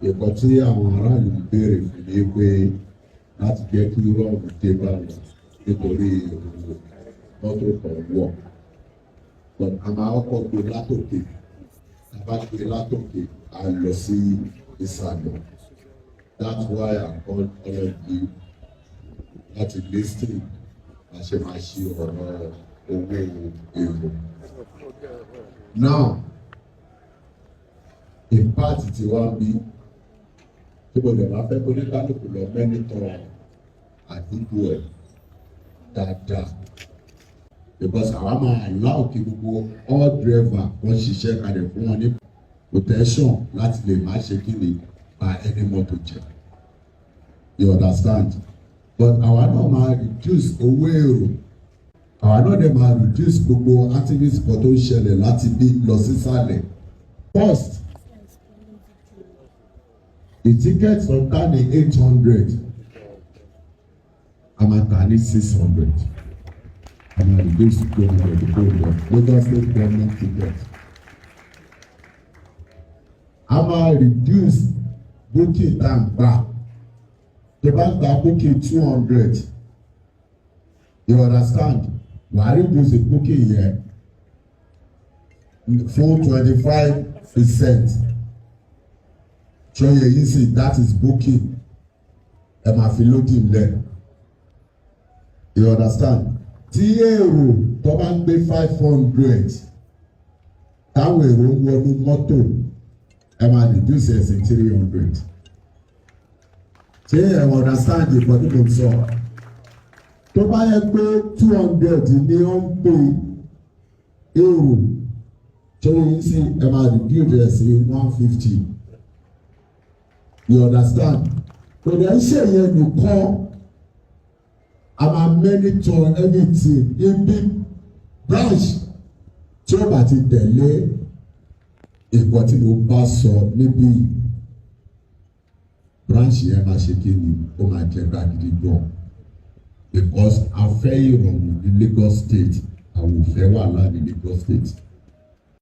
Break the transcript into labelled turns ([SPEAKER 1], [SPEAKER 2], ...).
[SPEAKER 1] ìkọ́ tí àwọn aráàlú ń béèrè fún mi pé láti jẹ́ kí rọ́ọ̀mù dé bá wọn nítorí mọ́tò kan wọ̀. But a máa kọ́kọ́ gbé látòkè, a bá gbé látòkè, a lọ sí ìsàlẹ̀. That's why I call all of you láti listen a ṣe máa ṣe ọ̀rọ̀ owó èrò. Now, ìpáàtì tí wá bí tí mo lè máa fẹ́ kó ní kálukú lọ mẹ́nítọ̀ àdúgbò ẹ̀ dáadáa. Because àwa máa allow kí gbogbo all driver wọ́n ṣiṣẹ́ kalẹ̀ fún wọn ní protection láti lè má ṣe kí ni bá ẹni mọ́tò jẹ́. You understand? But àwa náà máa reduce owó èrò. Àwa náà dẹ̀ máa reduce gbogbo activity kan tó ń ṣẹlẹ̀ láti bí lọ sísàlẹ̀. First, the ticket from down ní 800, a máa tà ní 600. A máa reduce 200 to go there. Lagos State government ticket. A máa reduce booking time back. Tó bá gba booking 200, you understand? Wà á reduce the booking yẹn fún 25%. So you see that is booking. Ẹ máa fi loading lẹ̀. You understand? Tí èrò tó bá ń gbé 500, táwọn èrò ń wọnú mọ́tò, ẹ máa reduce ẹ̀ sí 300. Ṣé ẹ understand ìpọ̀ tí mo sọ? Tó bá yẹ pé 200 ni ó ń pè èrò, ṣé yìí sì ẹ máa reduce ẹ̀ sí 150. You understand? Kò dẹ̀ ń ṣe yẹn nìkan, a máa monitor anything ibi branch tí ó bá ti tẹ̀lé ìpọ̀ tí mo bá sọ níbí. Branch yẹn máa ṣe kí ni ó máa jẹ gbàgede gan, because a fẹ́ ìrọ̀rùn ní Lagos State, àwọn ò fẹ́ wàhálà ní Lagos State.